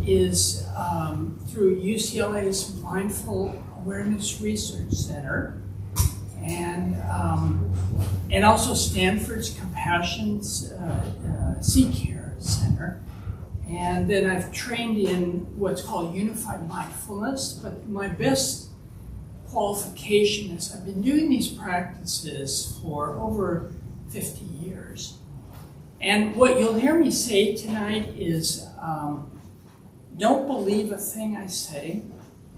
is through UCLA's Mindful Awareness Research Center, and also Stanford's Compassion's Sea Care Center. And then I've trained in what's called Unified Mindfulness, but my best qualification is I've been doing these practices for over 50 years. And what you'll hear me say tonight is, don't believe a thing I say,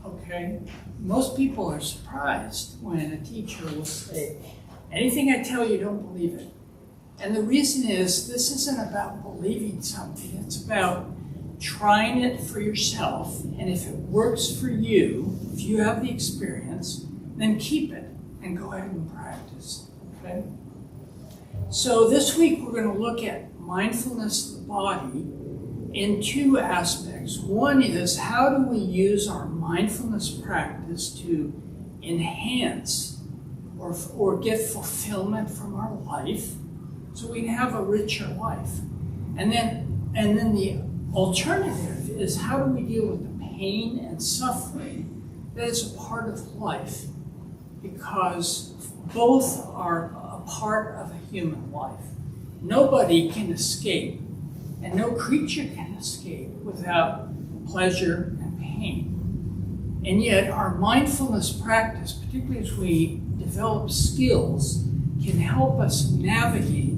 okay? Most people are surprised when a teacher will say, anything I tell you, don't believe it. And the reason is, this isn't about believing something, it's about trying it for yourself, and if it works for you, if you have the experience, then keep it and go ahead and practice, okay? So this week we're going to look at mindfulness of the body in two aspects. One is, how do we use our mindfulness practice to enhance or get fulfillment from our life so we can have a richer life? And then the alternative is, how do we deal with the pain and suffering that is a part of life? Because both are a part of a human life. Nobody can escape, and no creature can escape without pleasure and pain. And yet our mindfulness practice, particularly as we develop skills, can help us navigate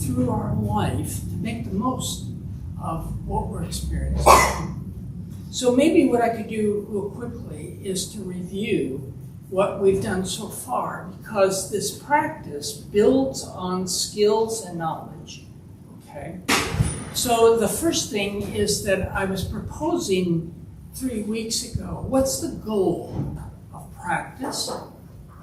through our life to make the most of what we're experiencing. So maybe what I could do real quickly is to review what we've done so far, because this practice builds on skills and knowledge, okay? So the first thing is that I was proposing 3 weeks ago, what's the goal of practice?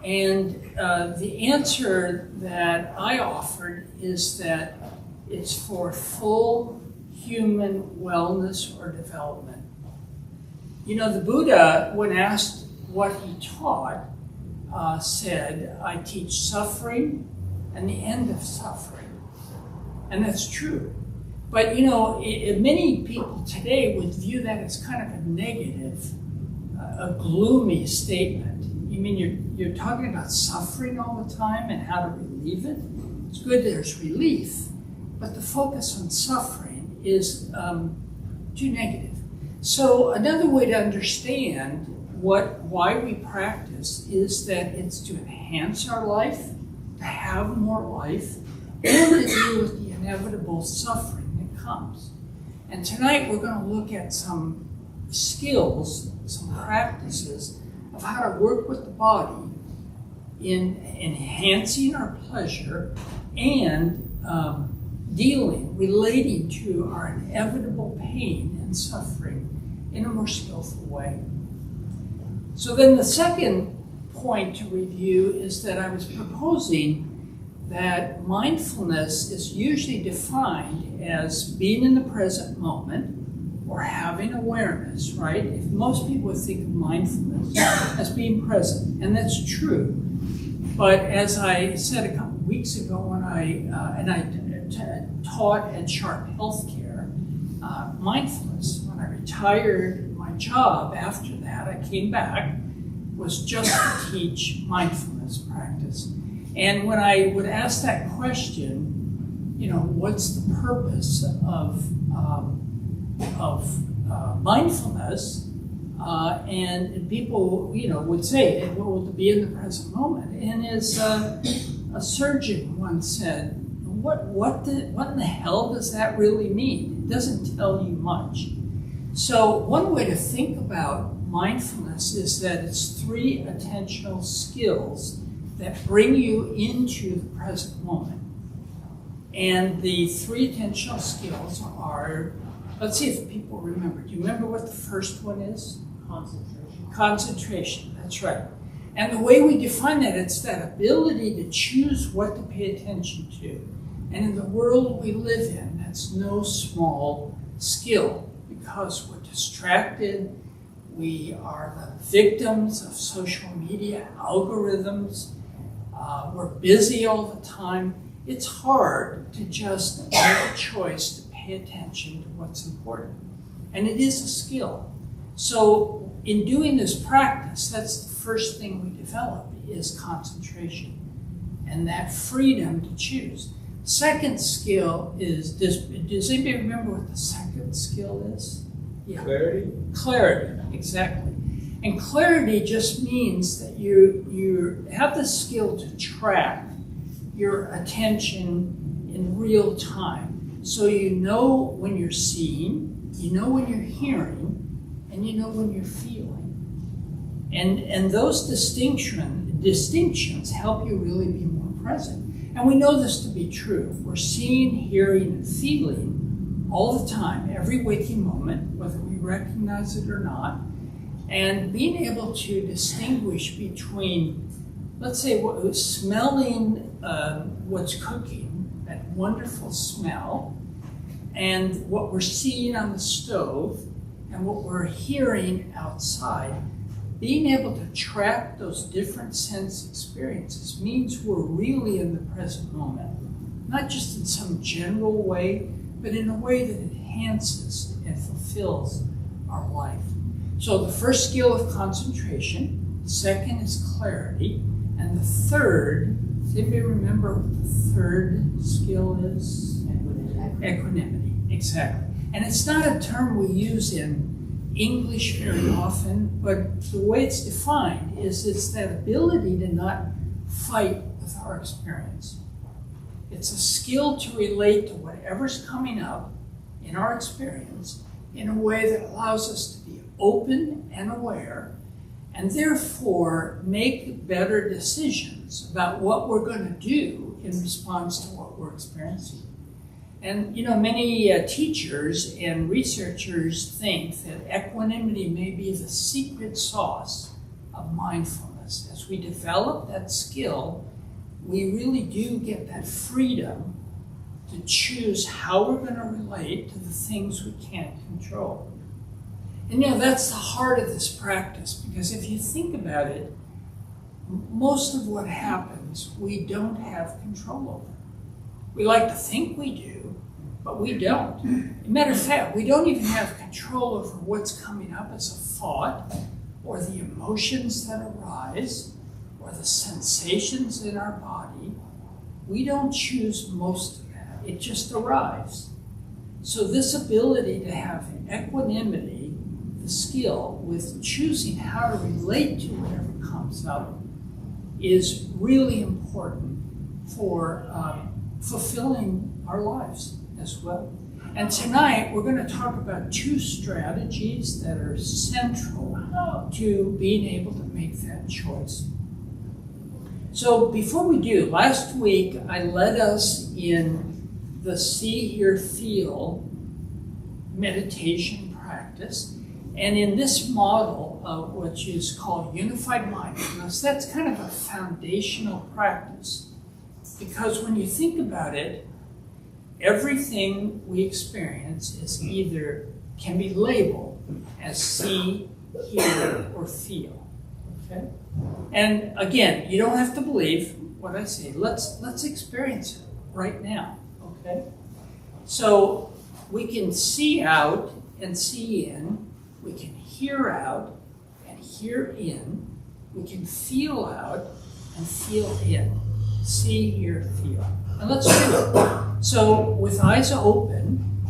And the answer that I offered is that it's for full human wellness or development. You know, the Buddha, when asked what he taught, said, I teach suffering and the end of suffering. And that's true. But you know, many people today would view that as kind of a negative, a gloomy statement. You mean you're talking about suffering all the time and how to relieve it? It's good there's relief, but the focus on suffering is too negative. So another way to understand why we practice is that it's to enhance our life, to have more life, and to deal with the inevitable suffering that comes. And tonight we're going to look at some skills, some practices of how to work with the body in enhancing our pleasure and relating to our inevitable pain and suffering in a more skillful way. So then the second point to review is that I was proposing that mindfulness is usually defined as being in the present moment or having awareness, right? If most people think of mindfulness as being present, and that's true. But as I said a couple of weeks ago when I taught at Sharp Healthcare, mindfulness, when I retired my job after that, I came back, was just to teach mindfulness practice. And when I would ask that question, you know, what's the purpose of mindfulness? And people, you know, would say, well, to be in the present moment. And as a surgeon once said, what in the hell does that really mean? It doesn't tell you much. So one way to think about mindfulness is that it's 3 attentional skills that bring you into the present moment. And the 3 attentional skills are, let's see if people remember. Do you remember what the first one is? Concentration. Concentration, that's right. And the way we define that, it's that ability to choose what to pay attention to. And in the world we live in, that's no small skill, because we're distracted, we are the victims of social media algorithms, we're busy all the time. It's hard to just make a choice to pay attention to what's important. And it is a skill. So in doing this practice, that's the first thing we develop, is concentration and that freedom to choose. Second skill is, does anybody remember what the second skill is? Yeah. Clarity? Clarity, exactly. And clarity just means that you have the skill to track your attention in real time. So you know when you're seeing, you know when you're hearing, and you know when you're feeling. And those distinctions help you really be more present. And we know this to be true. We're seeing, hearing, and feeling all the time, every waking moment, whether we recognize it or not. And being able to distinguish between, let's say, smelling what's cooking, that wonderful smell, and what we're seeing on the stove, and what we're hearing outside. Being able to track those different sense experiences means we're really in the present moment, not just in some general way, but in a way that enhances and fulfills our life. So the first skill is concentration, the second is clarity, and the third, does anybody remember what the third skill is? Equanimity, exactly. And it's not a term we use in English very often, but the way it's defined is it's that ability to not fight with our experience. It's a skill to relate to whatever's coming up in our experience in a way that allows us to be open and aware, and therefore make better decisions about what we're going to do in response to what we're experiencing. And many teachers and researchers think that equanimity may be the secret sauce of mindfulness. As we develop that skill, we really do get that freedom to choose how we're going to relate to the things we can't control. And that's the heart of this practice, because if you think about it, most of what happens we don't have control over. We like to think we do, but we don't. Matter of fact, we don't even have control over what's coming up as a thought, or the emotions that arise, or the sensations in our body. We don't choose most of that. It just arrives. So this ability to have equanimity, the skill with choosing how to relate to whatever comes up, is really important for fulfilling our lives as well. And tonight we're going to talk about two strategies that are central to being able to make that choice. So before we do, last week I led us in the see, hear, feel meditation practice. And in this model, which is called Unified Mindfulness, that's kind of a foundational practice. Because when you think about it, everything we experience is either can be labeled as see, hear, or feel. Okay? And again, you don't have to believe what I say. Let's experience it right now. Okay? So we can see out and see in. We can hear out and hear in. We can feel out and feel in. See, hear, feel. And let's do it. So with eyes open,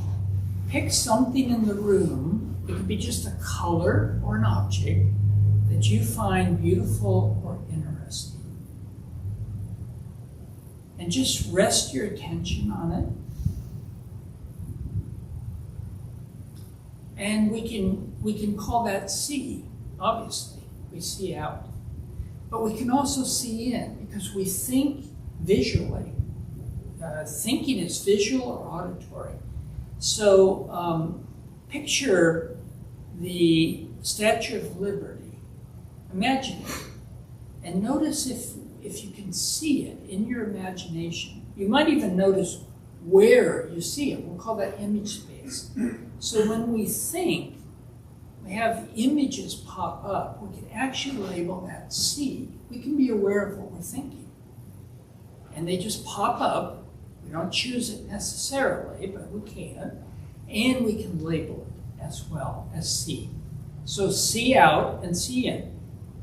pick something in the room. It could be just a color or an object that you find beautiful or interesting. And just rest your attention on it. And we can call that see, obviously. We see out. But we can also see in, because we think visually. Thinking is visual or auditory. So picture the Statue of Liberty. Imagine it. And notice if you can see it in your imagination. You might even notice where you see it. We'll call that image space. So when we think, we have images pop up, we can actually label that see. We can be aware of what we're thinking. And they just pop up. We don't choose it necessarily, but we can. And we can label it. as well as see. So see out and see in.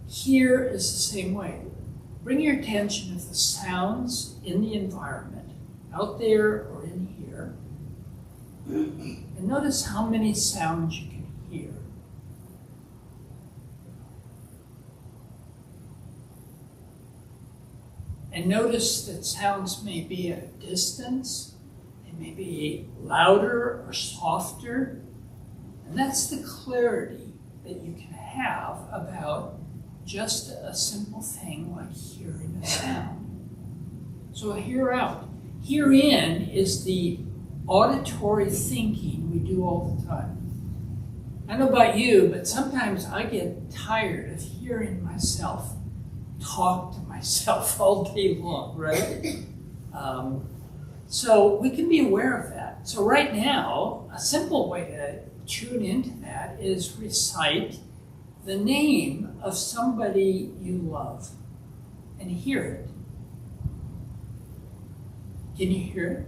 Hear is the same way. Bring your attention to the sounds in the environment, out there or in here, and notice how many sounds you can hear. And notice that sounds may be at a distance, they may be louder or softer, and that's the clarity that you can have about just a simple thing like hearing a sound. So hear out. Hear in is the auditory thinking we do all the time. I don't know about you, but sometimes I get tired of hearing myself talk to myself all day long, right? So we can be aware of that. So right now, a simple way to tune into that is recite the name of somebody you love and hear it. Can you hear it?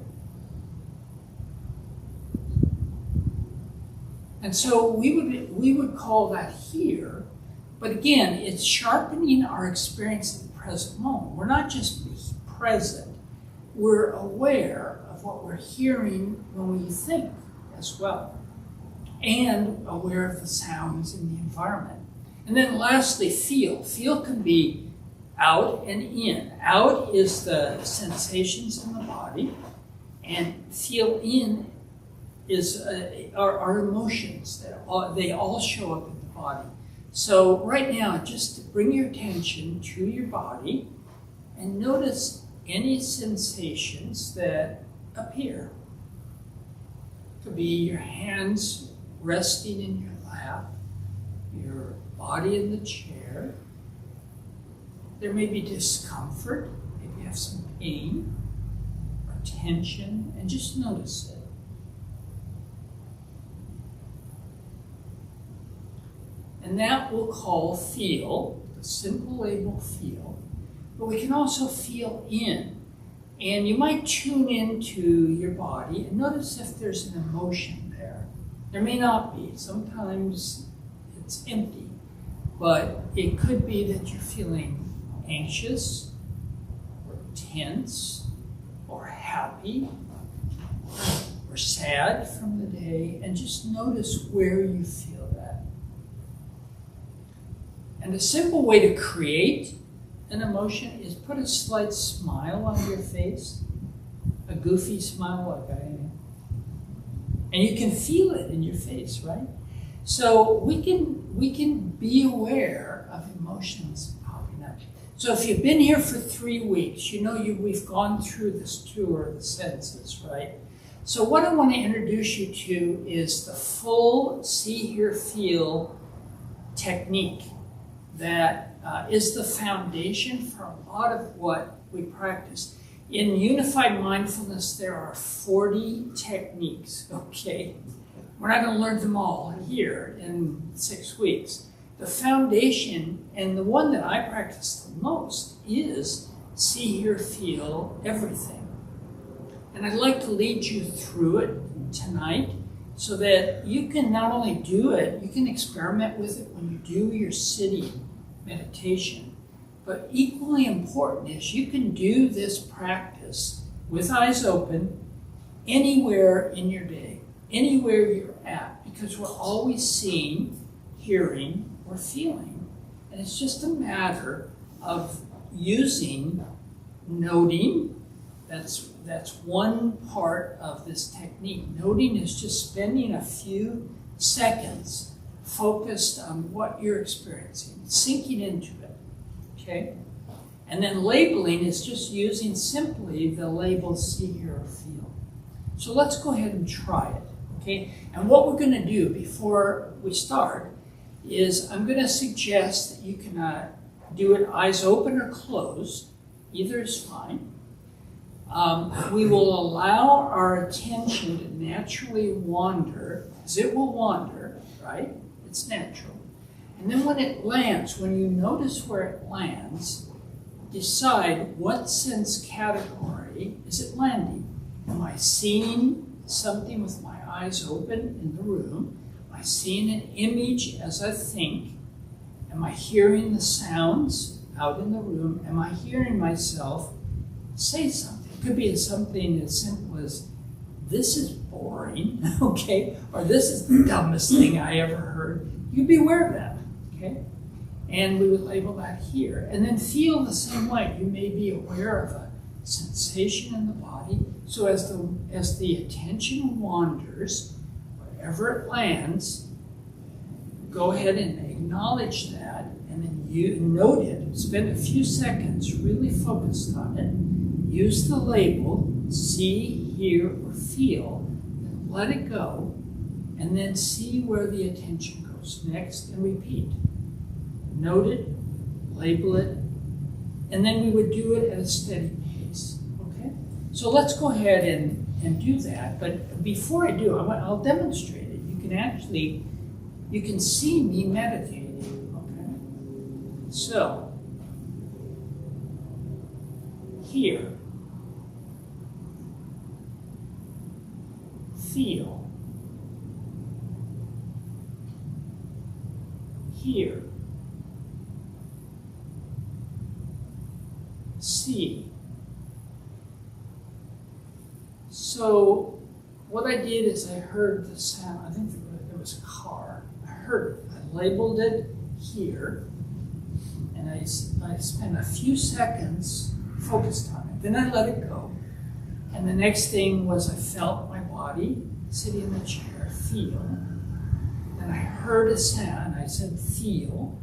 And so we would call that hear, but again, it's sharpening our experience in the present moment. We're not just present, we're aware of what we're hearing when we think as well, and aware of the sounds in the environment. And then lastly, feel. Feel can be out and in. Out is the sensations in the body, and feel in is our emotions. They all show up in the body. So right now, just bring your attention to your body and notice any sensations that appear. It could be your hands resting in your lap, your body in the chair. There may be discomfort, maybe you have some pain or tension, and just notice it. And that we'll call feel, the simple label feel, but we can also feel in. And you might tune into your body and notice if there's an emotion there. There may not be. Sometimes it's empty. But it could be that you're feeling anxious, or tense, or happy, or sad from the day, and just notice where you feel that. And a simple way to create an emotion is put a slight smile on your face, a goofy smile like I am. And you can feel it in your face, right? So we can be aware of emotions popping up. So if you've been here for 3 weeks, you know we've gone through this tour of the senses, right? So what I want to introduce you to is the full see, hear, feel technique that is the foundation for a lot of what we practice. In Unified Mindfulness, there are 40 techniques, okay? We're not going to learn them all here in 6 weeks. The foundation, and the one that I practice the most, is see, hear, feel everything. And I'd like to lead you through it tonight so that you can not only do it, you can experiment with it when you do your sitting meditation. But equally important is you can do this practice with eyes open anywhere in your day, anywhere you're at, because we're always seeing, hearing, or feeling. And it's just a matter of using noting. That's one part of this technique. Noting is just spending a few seconds focused on what you're experiencing, sinking into it, okay? And then labeling is just using simply the label see, hear, or feel. So let's go ahead and try it, okay? And what we're going to do before we start is I'm going to suggest that you can do it eyes open or closed. Either is fine. We will allow our attention to naturally wander, because it will wander, right? It's natural. And then when it lands, when you notice where it lands, decide what sense category is it landing. Am I seeing something with my eyes open in the room? Am I I seeing an image as I think? Am I hearing the sounds out in the room? Am I hearing myself say something? It could be something as simple as, this is boring, okay? Or this is the dumbest thing I ever heard. You'd be aware of that, okay? And we would label that here. And then feel the same way. You may be aware of a sensation in the body. So as the attention wanders, wherever it lands, go ahead and acknowledge that, and then you note it. Spend a few seconds really focused on it. Use the label, see, hear, or feel, and let it go, and then see where the attention goes next, and repeat. Note it, label it, and then we would do it at a steady pace, okay? So let's go ahead and do that, but before I do, I'll demonstrate it. You can see me meditating, okay? So, here, feel, hear, see. So what I did is I heard the sound. I think there was a car. I heard it. I labeled it here, and I spent a few seconds focused on it. Then I let it go. And the next thing was I felt my body sitting in the chair, feel. Then I heard a sound. I said, feel.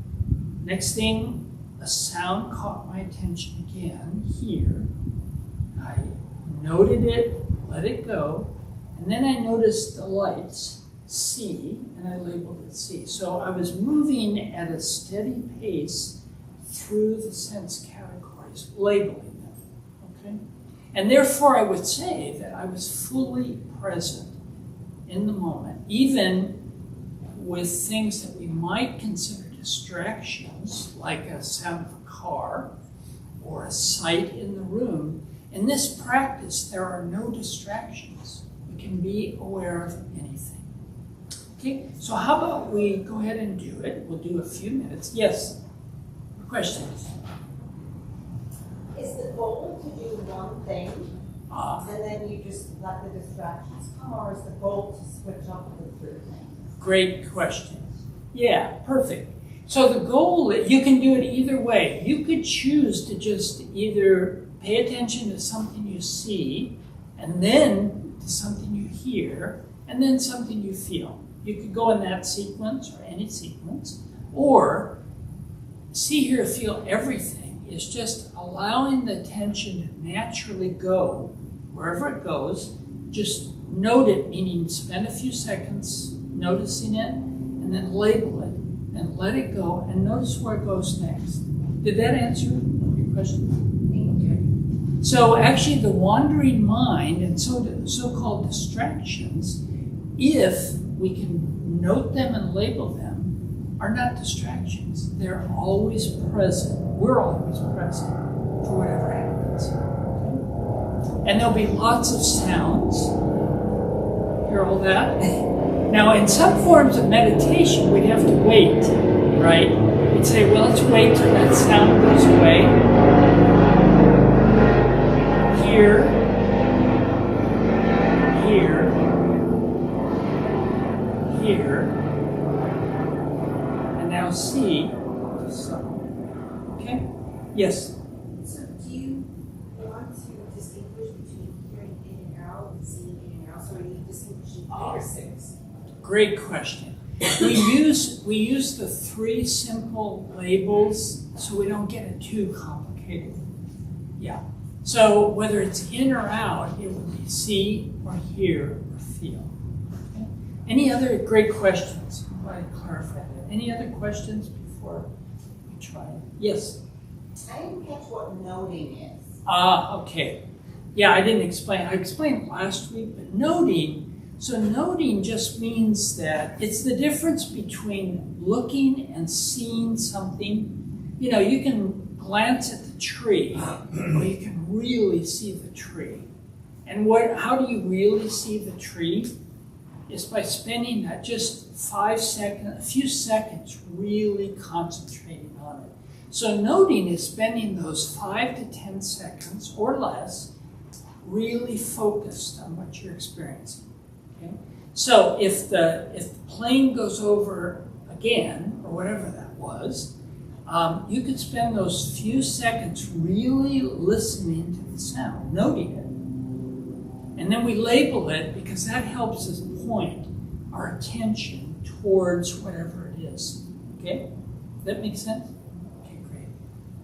Next thing, a sound caught my attention again, here. I noted it, let it go, and then I noticed the lights, see, and I labeled it see. So I was moving at a steady pace through the sense categories, labeling them, okay? And therefore I would say that I was fully present in the moment, even with things that we might consider distractions, like a sound of a car or a sight in the room. In this practice, there are no distractions. We can be aware of anything. Okay, so how about we go ahead and do it? We'll do a few minutes. Yes? Questions? Is the goal to do one thing, and then you just let the distractions come, or is the goal to switch up the third thing? Great question. Yeah, perfect. So the goal, you can do it either way. You could choose to just either pay attention to something you see, and then to something you hear, and then something you feel. You could go in that sequence or any sequence, or see, hear, feel everything is just allowing the attention to naturally go wherever it goes. Just note it, meaning spend a few seconds noticing it, and then label it, and let it go, and notice where it goes next. Did that answer your question? Okay. So actually the wandering mind and so-called distractions, if we can note them and label them, are not distractions. They're always present. We're always present for whatever happens. Okay? And there'll be lots of sounds. Hear all that? Now, in some forms of meditation, we'd have to wait, right? We'd say, well, let's wait till that sound goes away. Here, here, here, and now see. Okay? Yes? So do you want to distinguish between hearing in and out and seeing in and out, so are you distinguishing or six? Great question. We use the three simple labels so we don't get it too complicated. Yeah. So whether it's in or out, it would be see or hear or feel. Okay? Any other great questions? I'm glad to clarify that. Any other questions before we try it? Yes? I didn't catch what noting is. Okay. Yeah, I didn't explain. I explained last week, but noting, so noting just means that it's the difference between looking and seeing something. You know, you can glance at the tree, or you can really see the tree. And how do you really see the tree? is by spending that just a few seconds really concentrating on it. So noting is spending those 5 to 10 seconds or less really focused on what you're experiencing. Okay? So if the plane goes over again, or whatever that was, you could spend those few seconds really listening to the sound, noting it. And then we label it because that helps us point our attention towards whatever it is. Okay? Does that make sense? Okay, great.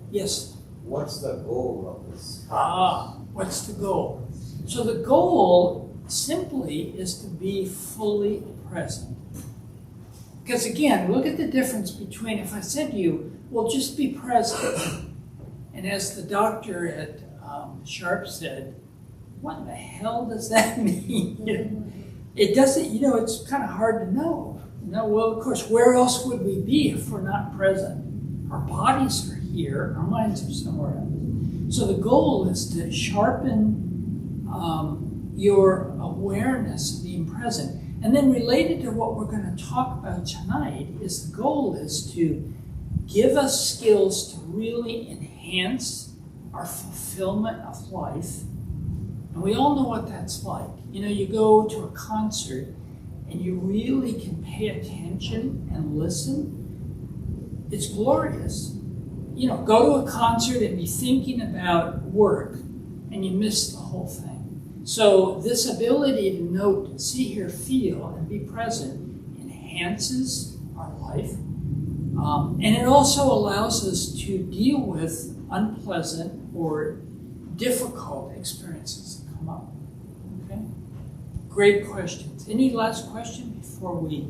Yes? What's the goal of this? What's the goal? So the goal simply is to be fully present. Because again, look at the difference between if I said to you, well, just be present. And as the doctor at Sharp said, what in the hell does that mean? It doesn't, it's kind of hard to know. Well, of course, where else would we be if we're not present? Our bodies are here, our minds are somewhere else. So the goal is to sharpen your awareness of being present. And then related to what we're going to talk about tonight is the goal is to give us skills to really enhance our fulfillment of life. And we all know what that's like. You go to a concert and you really can pay attention and listen. It's glorious. Go to a concert and be thinking about work and you miss the whole thing. So this ability to note, and see, hear, feel, and be present enhances our life. And it also allows us to deal with unpleasant or difficult experiences that come up. Okay? Great questions. Any last question before we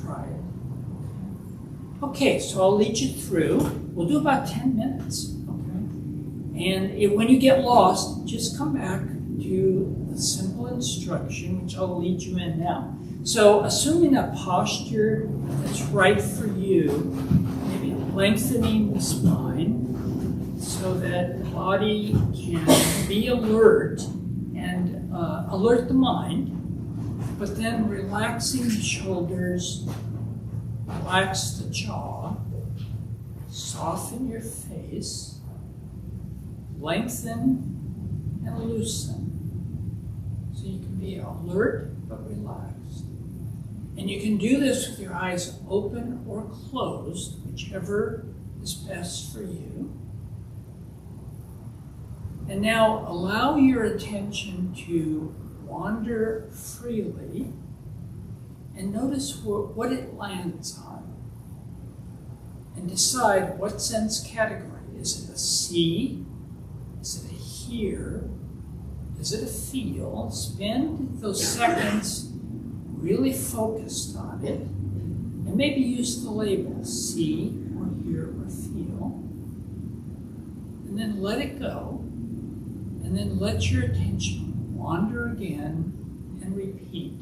try it? Okay, so I'll lead you through. We'll do about 10 minutes. Okay? And when you get lost, just come back to the simple instruction, which I'll lead you in now. So assuming a posture that's right for you, maybe lengthening the spine so that the body can be alert and alert the mind, but then relaxing the shoulders, relax the jaw, soften your face, lengthen and loosen. So you can be alert but relaxed. And you can do this with your eyes open or closed, whichever is best for you. And now allow your attention to wander freely and notice what it lands on. And decide what sense category. Is it a see? Is it a hear? Is it a feel? Spend those seconds really focused on it, and maybe use the label see or hear or feel, and then let it go, and then let your attention wander again and repeat.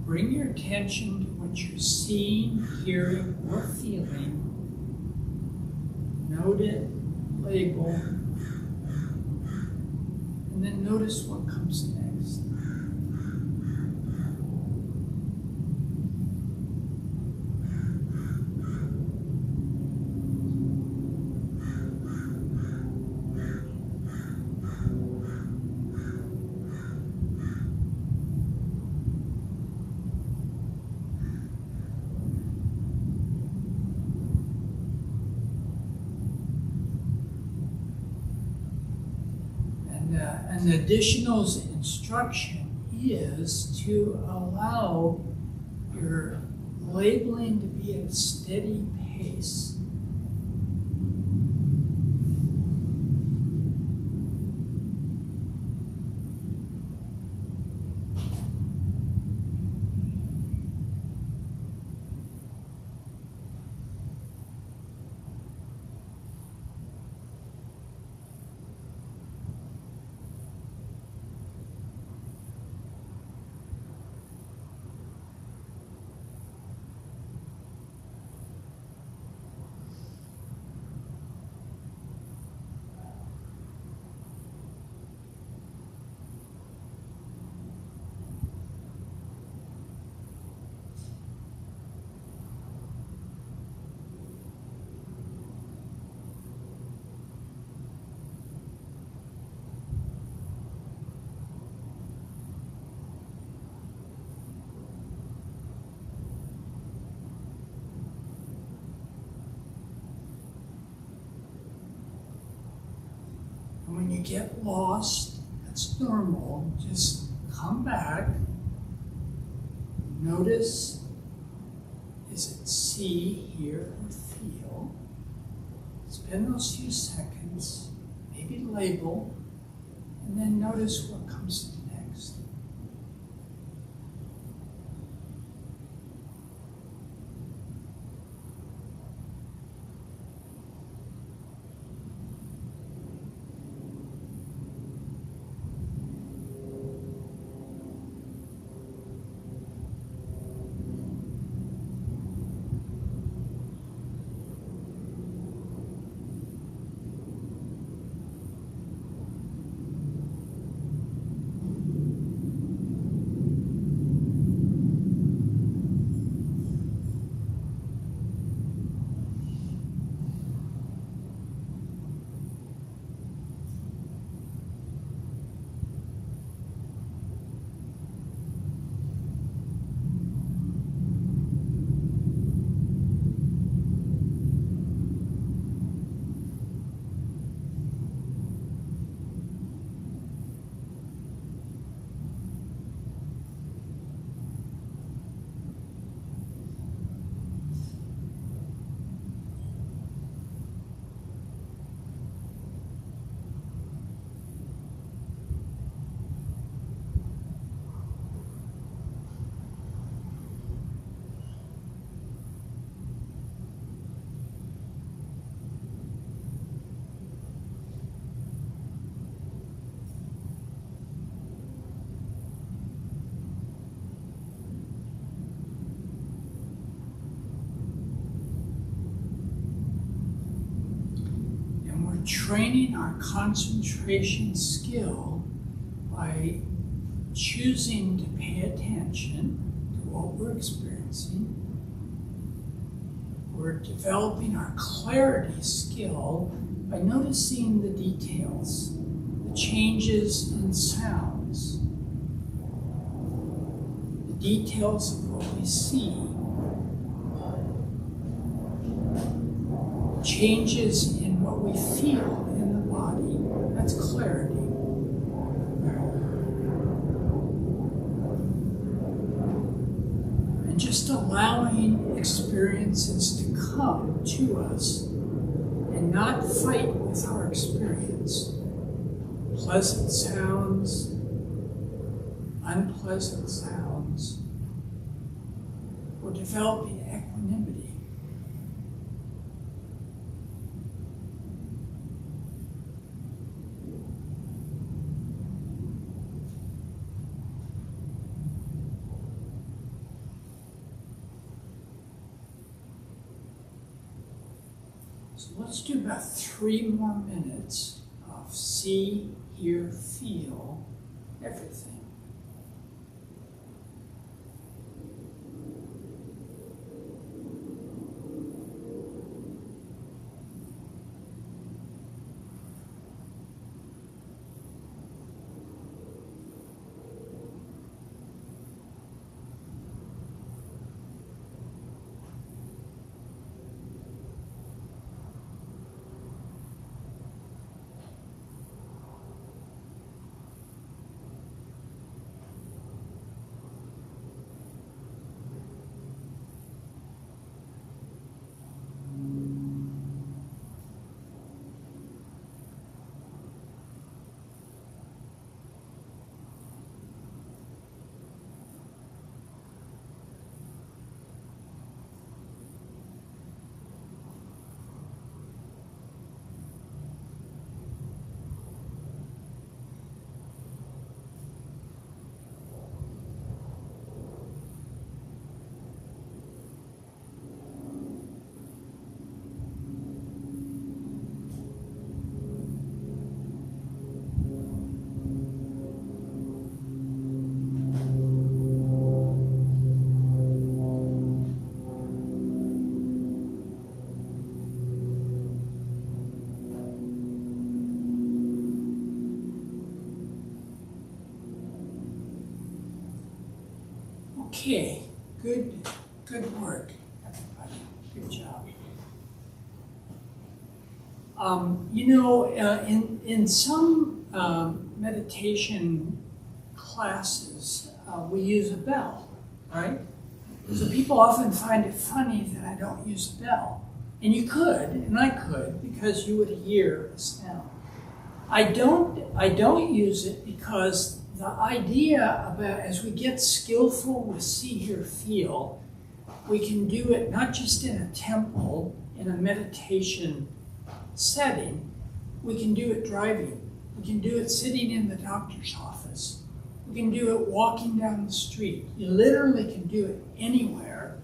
Bring your attention to what you're seeing, hearing, or feeling. Note it, label, and then notice what comes next. An additional instruction is to allow your labeling to be at a steady pace. get lost, that's normal. Just come back. Notice, is it see, hear, or feel? Spend those few seconds, maybe label, and then notice what comes next. Training our concentration skill by choosing to pay attention to what we're experiencing. We're developing our clarity skill by noticing the details, the changes in sounds, the details of what we see, changes in what we feel in the body. That's clarity. And just allowing experiences to come to us and not fight with our experience. Pleasant sounds, unpleasant sounds. We're developing equanimity. So let's do about 3 more minutes of see, hear, feel everything. Okay, good work, everybody. Good job. In some meditation classes, we use a bell, right? So people often find it funny that I don't use a bell. And you could, and I could, because you would hear a sound. I don't use it because the idea about as we get skillful with see, hear, feel, we can do it not just in a temple, in a meditation setting, we can do it driving. We can do it sitting in the doctor's office. We can do it walking down the street. You literally can do it anywhere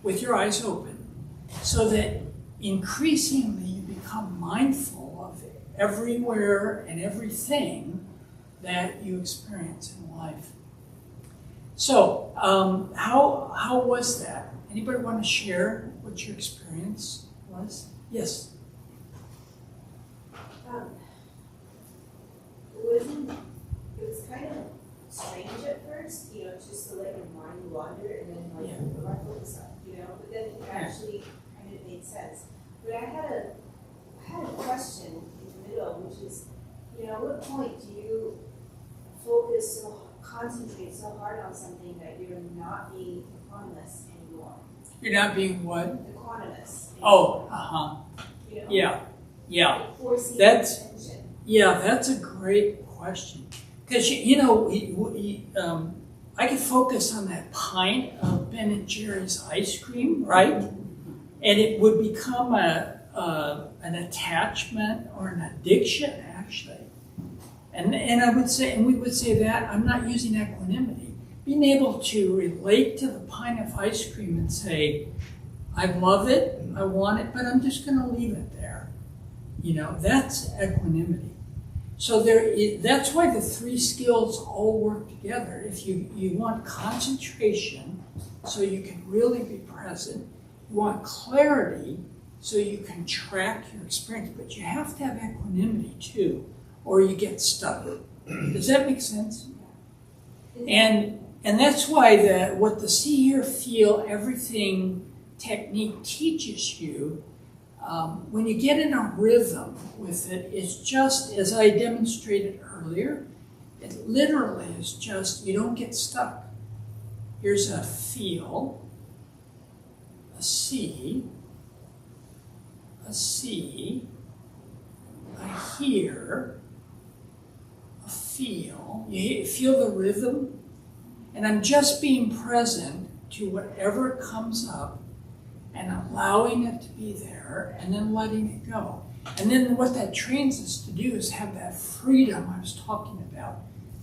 with your eyes open, so that increasingly you become mindful of everywhere and everything that you experience in life. So, how was that? Anybody want to share what your experience was? Yes. It was kind of strange at first, just to let your mind wander and then put my focus up, but then it actually kind of made sense. But I had a question in the middle, which is, at what point do you concentrate so hard on something that you're not being equanimous anymore? You're not being what? Equanimous. Oh, Yeah. Like forcing That's- attention. Yeah, that's a great question. Because, I could focus on that pint of Ben & Jerry's ice cream, right? And it would become an attachment or an addiction, actually. And we would say that I'm not using equanimity. Being able to relate to the pint of ice cream and say, I love it, I want it, but I'm just going to leave it there. That's equanimity. So that's why the three skills all work together. If you want concentration, so you can really be present. You want clarity, so you can track your experience. But you have to have equanimity too, or you get stuck. Does that make sense? And that's why what the see, hear, feel, everything technique teaches you, when you get in a rhythm with it, it's just, as I demonstrated earlier, it literally is just, you don't get stuck. Here's a feel, a see, a hear, a feel. You feel the rhythm? And I'm just being present to whatever comes up and allowing it to be there and then letting it go. And then what that trains us to do is have that freedom I was talking about,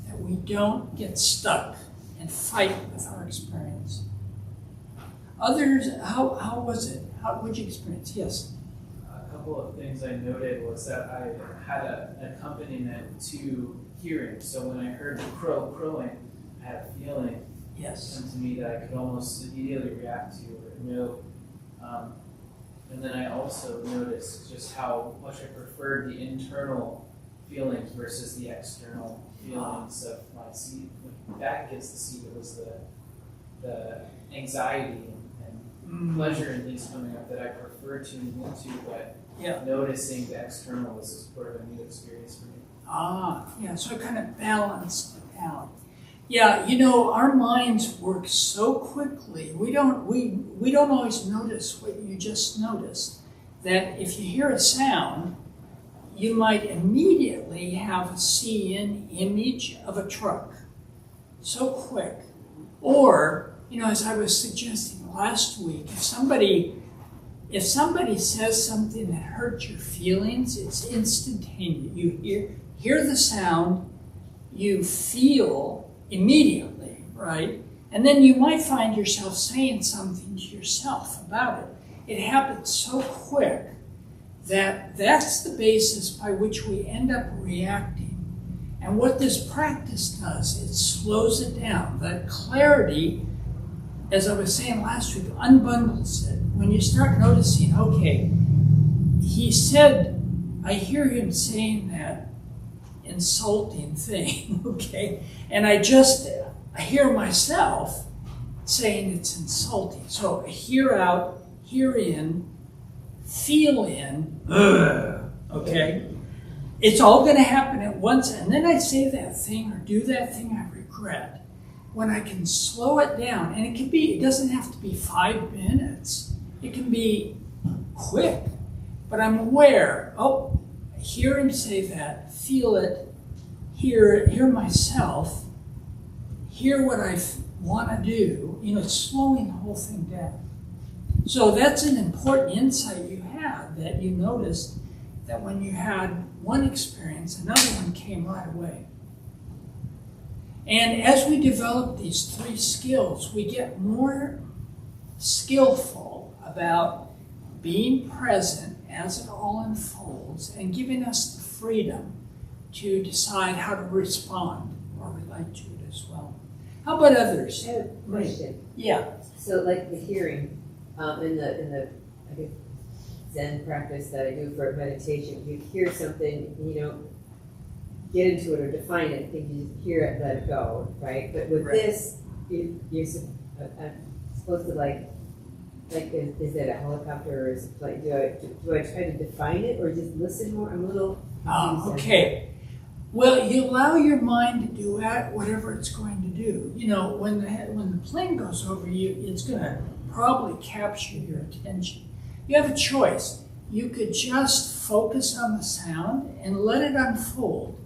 that we don't get stuck and fight with our experience. Others, how was it? What'd you experience? Yes? A couple of things I noted was that I had an accompaniment to hearing. So when I heard the crow crowing, I had a feeling come to me that I could almost immediately react to or know. And then I also noticed just how much I preferred the internal feelings versus the external feelings of my seat. Back against the seat, it was the anxiety and pleasure and things coming up that I prefer tuning into, but noticing the external was sort of a new experience for me. So it kind of balanced it out. Yeah, our minds work so quickly. We don't always notice what you just noticed. That if you hear a sound, you might immediately have a see-in image of a truck. So quick. Or, as I was suggesting last week, if somebody says something that hurts your feelings, it's instantaneous. You hear the sound, you feel immediately, right? And then you might find yourself saying something to yourself about it. It happens so quick that that's the basis by which we end up reacting. And what this practice does, it slows it down. That clarity, as I was saying last week, unbundles it. When you start noticing, okay, I hear him saying that insulting thing, okay? And I hear myself saying it's insulting. So hear out, hear in, feel in, okay? it's all going to happen at once, and then I say that thing or do that thing I regret. When I can slow it down, and it doesn't have to be 5 minutes. It can be quick, but I'm aware, hear him say that, feel it, hear myself, hear what I want to do, slowing the whole thing down. So that's an important insight you had, that you noticed that when you had one experience, another one came right away. And as we develop these 3 skills, we get more skillful about being present as it all unfolds and giving us the freedom to decide how to respond or relate to it as well. How about others? I have a question. Yeah. So like the hearing, in the I guess Zen practice that I do for meditation, you hear something, you don't get into it or define it. I think you just hear it, let it go, right? But with this, you're supposed to like is it a helicopter or is it like, do I try to define it or just listen more? I'm a little Okay. Well, you allow your mind to do whatever it's going to do. When the plane goes over you, it's going to probably capture your attention. You have a choice. You could just focus on the sound and let it unfold.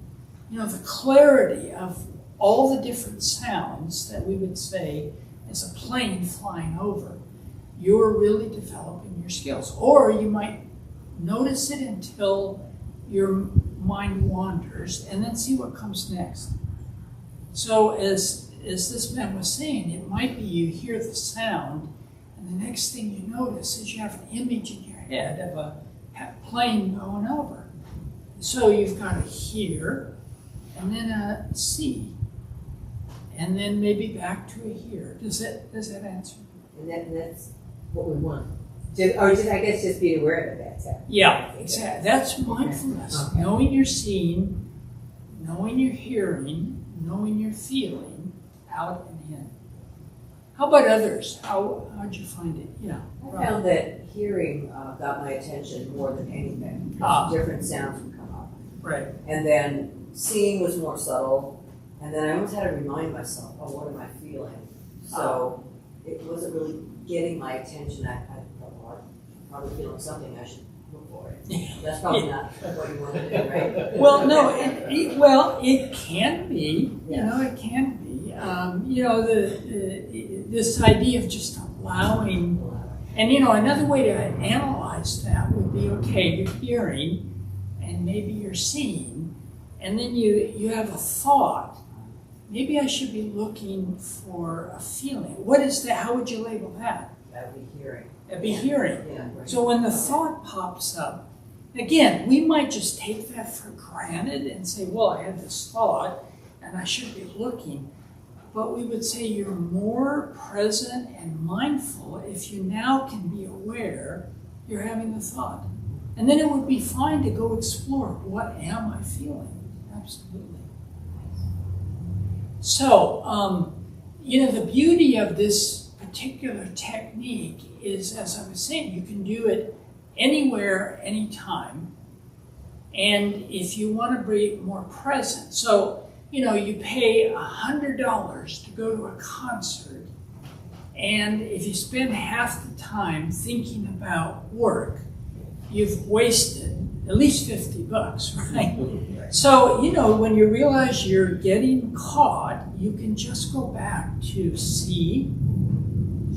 The clarity of all the different sounds that we would say is a plane flying over. You're really developing your skills. Or you might notice it until your mind wanders and then see what comes next. So as this man was saying, it might be you hear the sound and the next thing you notice is you have an image in your head of a plane going over. So you've got to hear and then a see and then maybe back to a hear. Does that answer? And that's what we want. I guess just being aware of it, that's it. Yeah, exactly. That's mindfulness. Okay. Knowing you're seeing, knowing you're hearing, knowing you're feeling, out and in. How about others? How'd you find it? Yeah. I found that hearing got my attention more than anything. Different sounds would come up. Right. And then seeing was more subtle. And then I almost had to remind myself, what am I feeling? So it wasn't really getting my attention. I thought, I'm probably feeling something, I should look for it. That's probably not what you want to do, right? Well, no, it can be. It can be. This idea of just allowing, and another way to analyze that would be, okay, you're hearing, and maybe you're seeing, and then you have a thought. Maybe I should be looking for a feeling. What is that? How would you label that? That would be hearing. It'd be hearing. Yeah, right. So when the thought pops up, again, we might just take that for granted and say, well, I had this thought and I should be looking. But we would say you're more present and mindful if you now can be aware you're having the thought. And then it would be fine to go explore, what am I feeling? Absolutely. So, the beauty of this particular technique is, as I was saying, you can do it anywhere, anytime. And if you want to be more present, so, you pay $100 to go to a concert, and if you spend half the time thinking about work, you've wasted at least $50, right? So, when you realize you're getting caught, you can just go back to see,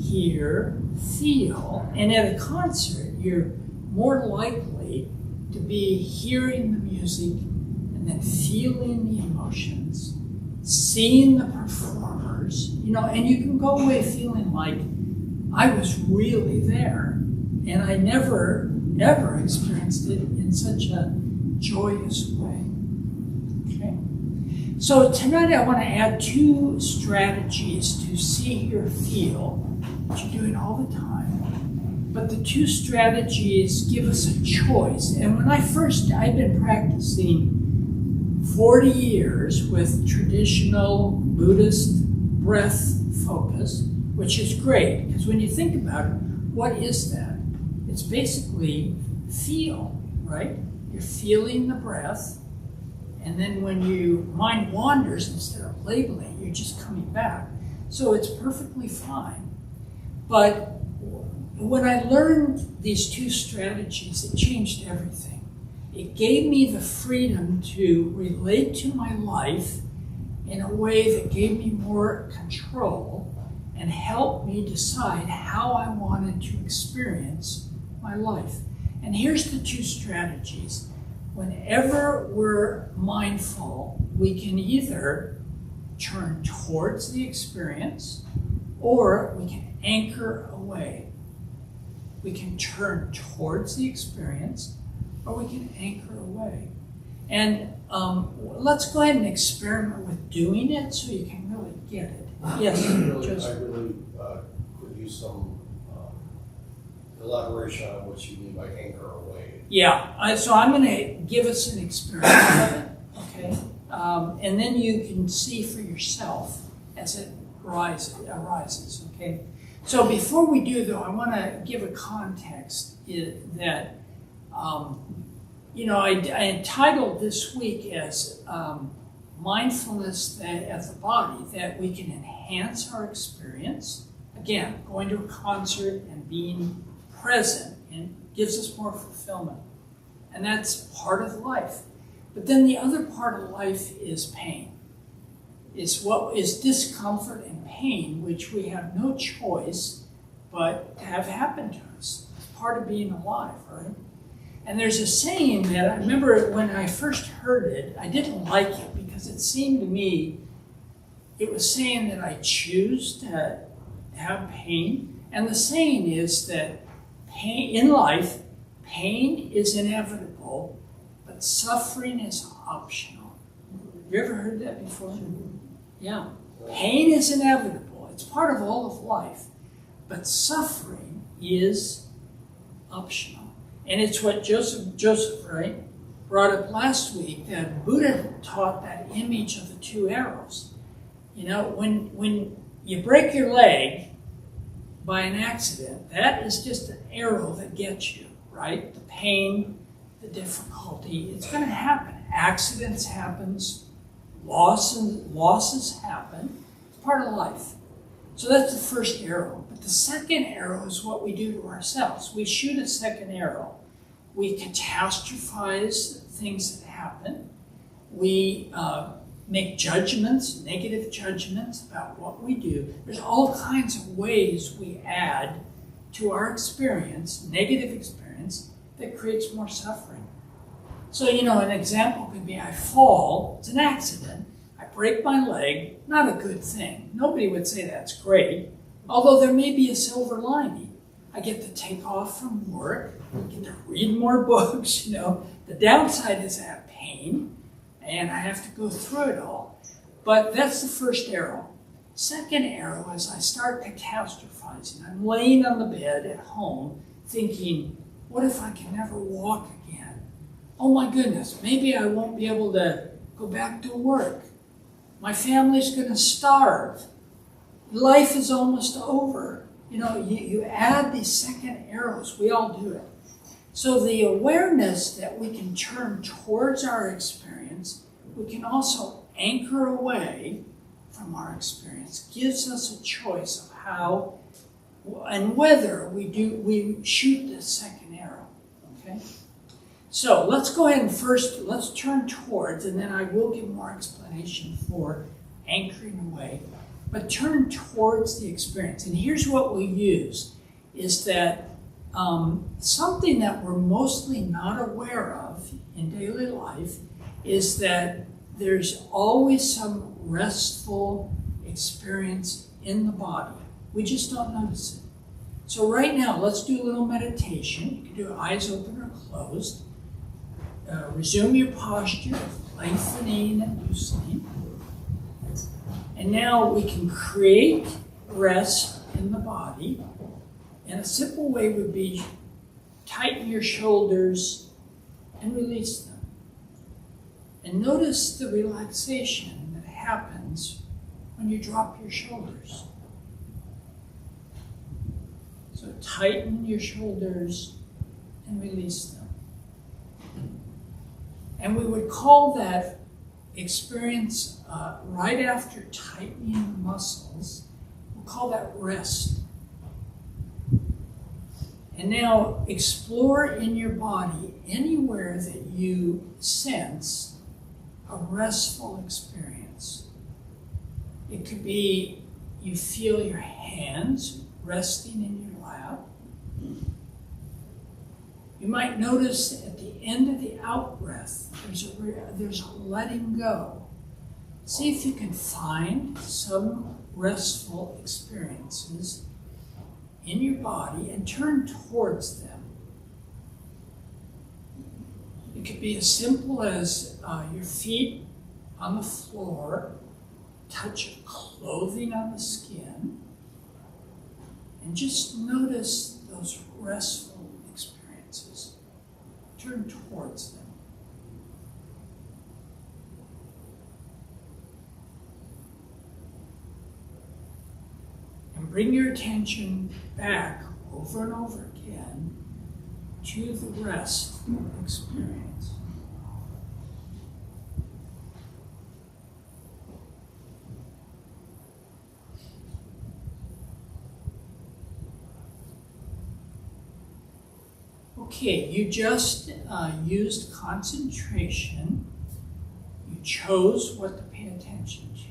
hear, feel, and at a concert, you're more likely to be hearing the music and then feeling the emotions, seeing the performers, and you can go away feeling like I was really there, and I never, ever experienced it in such a joyous way. Okay? So tonight I want to add 2 strategies to see, hear, feel, which you're doing all the time. But the 2 strategies give us a choice. And when I've been practicing 40 years with traditional Buddhist breath focus, which is great, because when you think about it, what is that? It's basically feel, right? You're feeling the breath, And then when mind wanders, instead of labeling, you're just coming back. So it's perfectly fine. But when I learned these two strategies, it changed everything. It gave me the freedom to relate to my life in a way that gave me more control and helped me decide how I wanted to experience my life. And here's the two strategies. Whenever we're mindful, we can either turn towards the experience or we can anchor away. We can turn towards the experience or we can anchor away. And let's go ahead and experiment with doing it so you can really get it. Yes, I really Joseph. could use some elaboration on what you mean by anchor away. Yeah, so I'm going to give us an experiment of it, okay? And then you can see for yourself as it arises, okay? So before we do, though, I want to give a context that, I entitled this week as mindfulness as the body, that we can enhance our experience. Again, going to a concert and being present and gives us more fulfillment. And that's part of life. But then the other part of life is pain. It's what is discomfort and pain, which we have no choice but to have happen to us. It's part of being alive, right? And there's a saying that I remember when I first heard it, I didn't like it because it seemed to me, it was saying that I choose to have pain. And the saying is that pain in life, pain is inevitable, but suffering is optional. Have you ever heard that before? Yeah. Pain is inevitable. It's part of all of life. But suffering is optional. And it's what Joseph, right, brought up last week, that Buddha taught that image of the two arrows. You know, when you break your leg by an accident, that is just an arrow that gets you, right? The pain, the difficulty, it's going to happen. Accidents happens, losses happen. It's part of life. So that's the first arrow. But the second arrow is what we do to ourselves. We shoot a second arrow. We catastrophize things that happen. We make judgments, negative judgments about what we do. There's all kinds of ways we add to our experience, negative experience, that creates more suffering. So, an example could be I fall, it's an accident, I break my leg, not a good thing. Nobody would say that's great, although there may be a silver lining. I get to take off from work, I get to read more books, The downside is I have pain, and I have to go through it all. But that's the first arrow. Second arrow is I start catastrophizing. I'm laying on the bed at home thinking, what if I can never walk again? Oh my goodness, maybe I won't be able to go back to work. My family's going to starve. Life is almost over. You add these second arrows. We all do it. So the awareness that we can turn towards our experience, we can also anchor away from our experience, gives us a choice of how and whether we shoot this second arrow. Okay? So let's go ahead and let's turn towards, and then I will give more explanation for anchoring away. But turn towards the experience. And here's what we use, is that something that we're mostly not aware of in daily life is that there's always some restful experience in the body. We just don't notice it. So right now, let's do a little meditation. You can do eyes open or closed. Resume your posture, lengthening and loosening. And now we can create rest in the body. And a simple way would be tighten your shoulders and release them. And notice the relaxation that happens when you drop your shoulders. So tighten your shoulders and release them. And we would call that experience right after tightening the muscles. We'll call that rest. And now explore in your body anywhere that you sense a restful experience. It could be you feel your hands resting in your lap. You might notice at the end of the out-breath, there's a letting go. See if you can find some restful experiences in your body and turn towards them. It could be as simple as your feet on the floor, touch of clothing on the skin, and just notice those restful experiences. Turn towards them. And bring your attention back over and over again to the rest experience. Okay, you just used concentration. You chose what to pay attention to.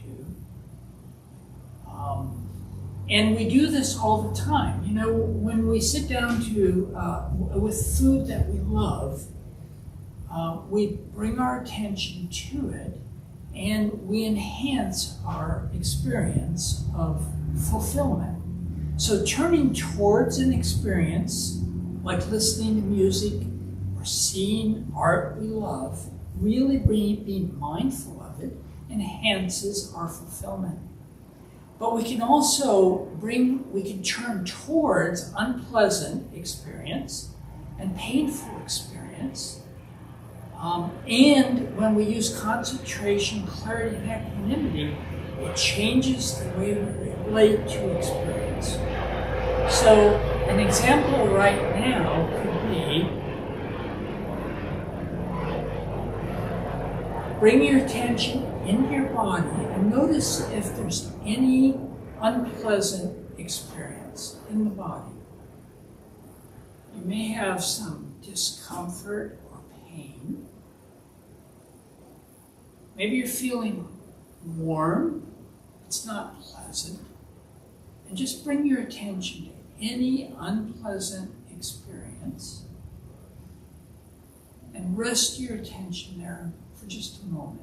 And we do this all the time. You know, when we sit down to with food that we love, we bring our attention to it and we enhance our experience of fulfillment. So turning towards an experience, like listening to music or seeing art we love, really being mindful of it enhances our fulfillment. But we can also turn towards unpleasant experience and painful experience. And when we use concentration, clarity, and equanimity, it changes the way we relate to experience. So an example right now could be, bring your attention into your body and notice if there's any unpleasant experience in the body. You may have some discomfort or pain. Maybe you're feeling warm. It's not pleasant. And just bring your attention to any unpleasant experience and rest your attention there for just a moment.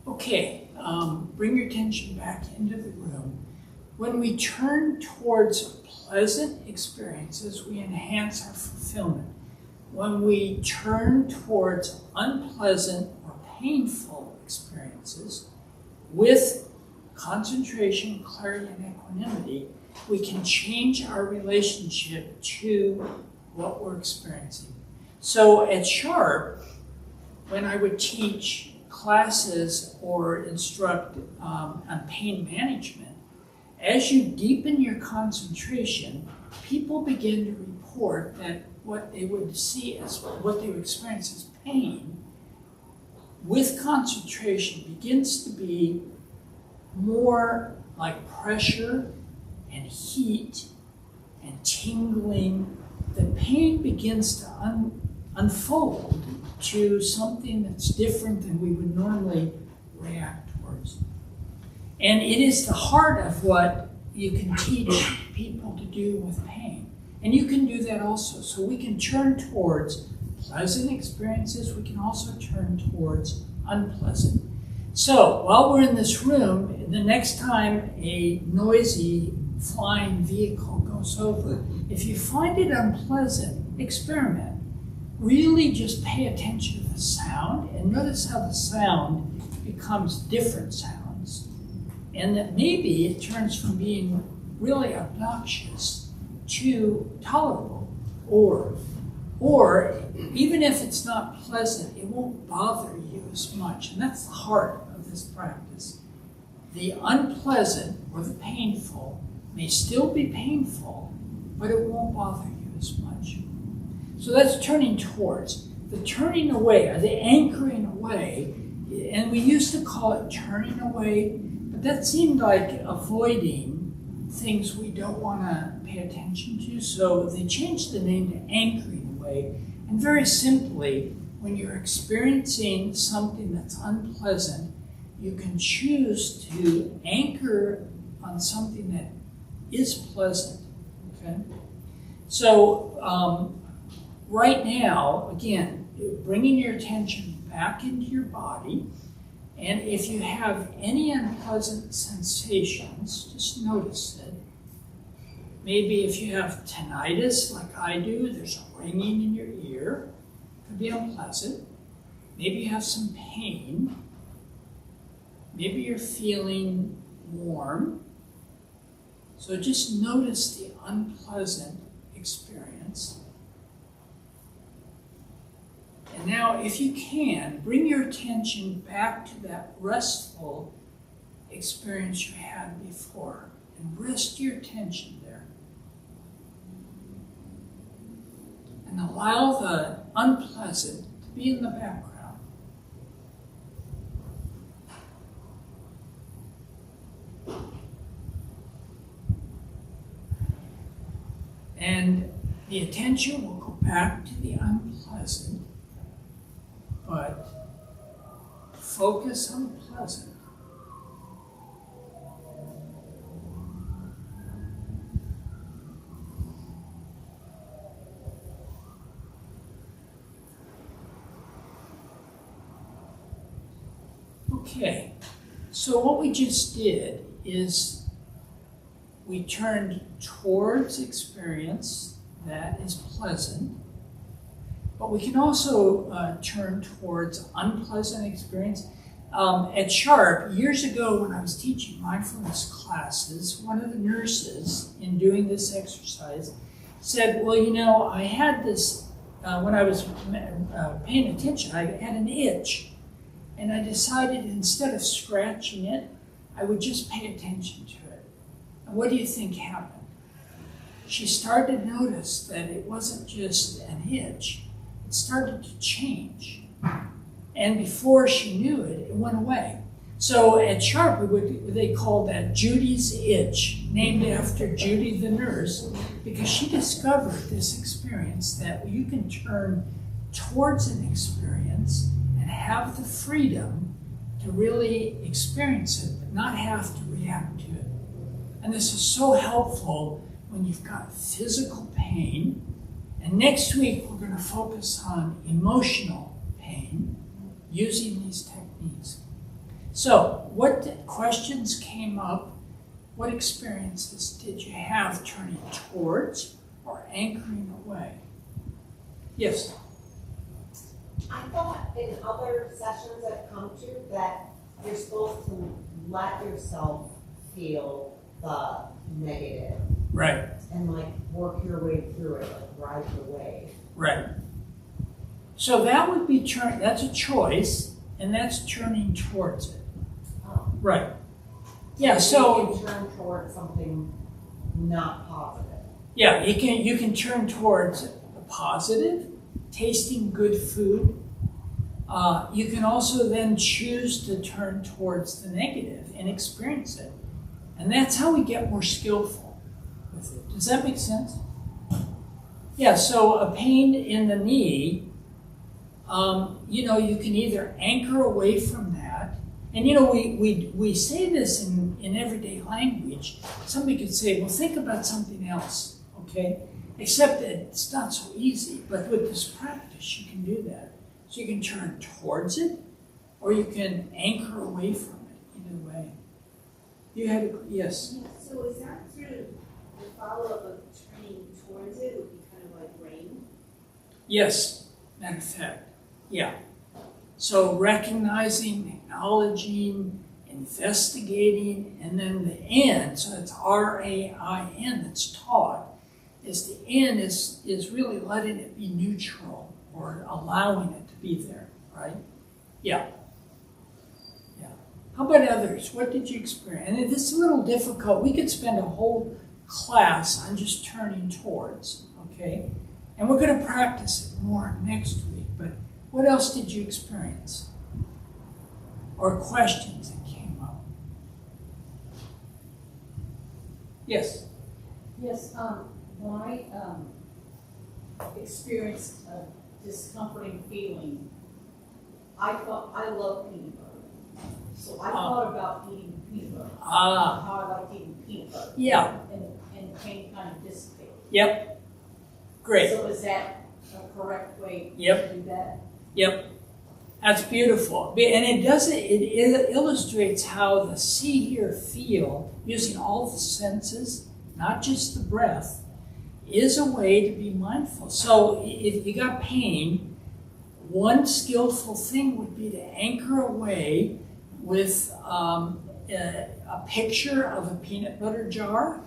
Okay, bring your attention back into the room. When we turn towards pleasant experiences, we enhance our fulfillment. When we turn towards unpleasant or painful experiences, with concentration, clarity, and equanimity, we can change our relationship to what we're experiencing. So at Sharp, when I would teach classes or instruct on pain management, as you deepen your concentration, people begin to report that what they would see as what they would experience as pain, with concentration, begins to be more like pressure and heat and tingling. The pain begins to unfold to something that's different than we would normally react towards. And it is the heart of what you can teach people to do with pain. And you can do that also. So we can turn towards pleasant experiences. We can also turn towards unpleasant. So while we're in this room, the next time a noisy flying vehicle goes over, if you find it unpleasant, experiment. Really just pay attention to the sound and notice how the sound becomes different sounds. And that maybe it turns from being really obnoxious to tolerable. Or even if it's not pleasant, it won't bother you as much. And that's the heart of this practice. the unpleasant or the painful may still be painful, but it won't bother you as much. So that's turning towards. The turning away, or the anchoring away, and we used to call it turning away, but that seemed like avoiding things we don't want to pay attention to. So they changed the name to anchoring away. And very simply, when you're experiencing something that's unpleasant, you can choose to anchor on something that is pleasant. Okay? So right now, again, bringing your attention back into your body, and if you have any unpleasant sensations, just notice it. Maybe if you have tinnitus, like I do, there's a ringing in your ear, could be unpleasant. Maybe you have some pain. Maybe you're feeling warm. So just notice the unpleasant experience. And now, if you can, bring your attention back to that restful experience you had before, and rest your attention there. And allow the unpleasant to be in the background. And the attention will go back to the unpleasant, but focus on the pleasant. Okay, so what we just did is we turned towards experience that is pleasant, but we can also turn towards unpleasant experience. At Sharp, years ago when I was teaching mindfulness classes, one of the nurses in doing this exercise said, well, you know, I had this, when I was paying attention, I had an itch. And I decided instead of scratching it, I would just pay attention to it. And what do you think happened? She started to notice that it wasn't just an itch. It started to change. And before she knew it, it went away. So at Sharp, they called that Judy's itch, named after Judy the nurse, because she discovered this experience that you can turn towards an experience and have the freedom to really experience it, but not have to react to it. And this is so helpful when you've got physical pain. And next week, we're going to focus on emotional pain using these techniques. So, what questions came up? What experiences did you have turning towards or anchoring away? Yes? I thought in other sessions I've come to that you're supposed to let yourself feel the negative. Right. And like work your way through it, like ride the wave. Right. So that would be that's a choice, and that's turning towards it. Oh. Right. Yeah, so you can turn towards something not positive. yeah, you can turn towards the positive, tasting good food. You can also then choose to turn towards the negative and experience it. And that's how we get more skillful with it. Does that make sense? Yeah, so a pain in the knee, you can either anchor away from that. And, we say this in everyday language. Somebody could say, well, think about something else, okay? Except that it's not so easy. But with this practice, you can do that. So you can turn towards it, or you can anchor away from it, either way. You had yes? So is that sort of the follow-up of turning towards it would be kind of like rain? Yes, matter of fact, yeah. So recognizing, acknowledging, investigating, and then the N, so it's R-A-I-N that's taught, is the N is really letting it be neutral or allowing it to be there, right? Yeah. Yeah. How about others? What did you experience? And it's a little difficult. We could spend a whole class on just turning towards, okay? And we're going to practice it more next week. But what else did you experience? Or questions that came up? Yes? Yes, when I experienced a discomforting feeling, I thought, I love peanut butter. So I thought about eating peanut butter. How I liked eating peanut butter. Yeah. And the pain kind of dissipated. Yep. Great. So is that a correct way Yep. to do that? Yep. That's beautiful. And it illustrates how the see, hear, feel, using all the senses, not just the breath, is a way to be mindful. So if you got pain, one skillful thing would be to anchor away with a picture of a peanut butter jar,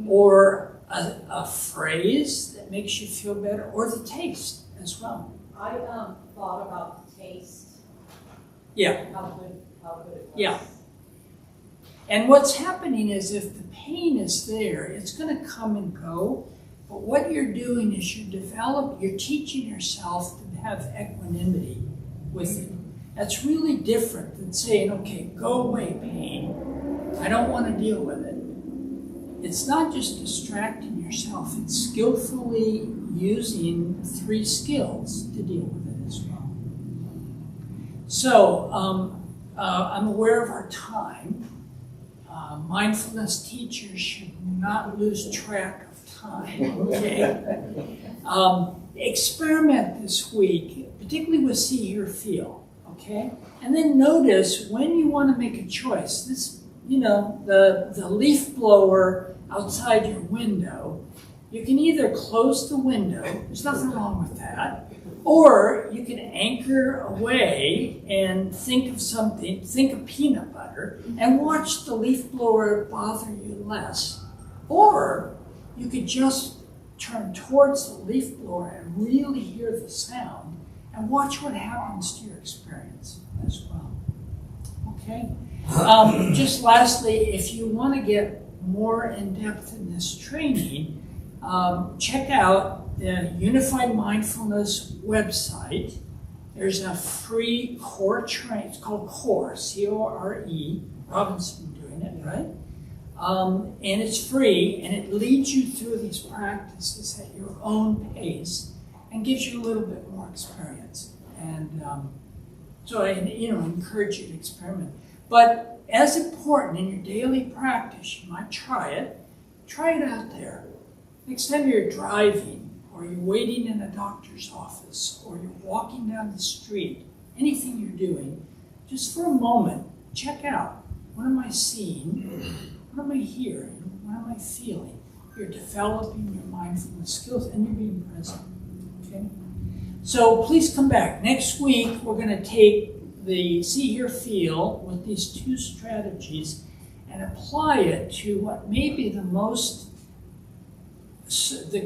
or a phrase that makes you feel better, or the taste as well. I thought about the taste. Yeah. How good it was. Yeah. And what's happening is if the pain is there, it's going to come and go. But what you're doing is you're teaching yourself to have equanimity with it. That's really different than saying, okay, go away, pain. I don't want to deal with it. It's not just distracting yourself, it's skillfully using 3 skills to deal with it as well. So, I'm aware of our time. Mindfulness teachers should not lose track of time, okay? Experiment this week, particularly with see, hear, feel, okay? And then notice when you want to make a choice. This, the leaf blower outside your window, you can either close the window, there's nothing wrong with that, or you can anchor away and think of something, think of peanut butter, and watch the leaf blower bother you less. Or you could just turn towards the leaf blower and really hear the sound and watch what happens to your experience as well. Okay? Just lastly, if you want to get more in depth in this training, check out the Unified Mindfulness website. There's a free core training. It's called CORE, C-O-R-E. Robin's been doing it, right? And it's free, and it leads you through these practices at your own pace and gives you a little bit more experience. And so I encourage you to experiment. But as important in your daily practice, you might try it out there. Next time you're driving, or you're waiting in a doctor's office, or you're walking down the street, anything you're doing, just for a moment, check out, what am I seeing? What am I hearing? What am I feeling? You're developing your mindfulness skills, and you're being present, okay? So please come back. Next week, we're going to take the see, hear, feel with these 2 strategies and apply it to what may be the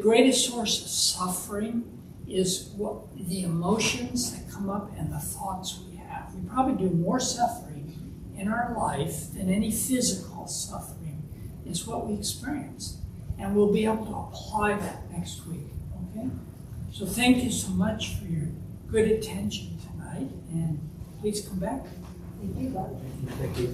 greatest source of suffering is what the emotions that come up and the thoughts we have. We probably do more suffering in our life than any physical suffering is what we experience. And we'll be able to apply that next week, okay? So thank you so much for your good attention tonight, and please come back. Thank you, Bob. Thank you.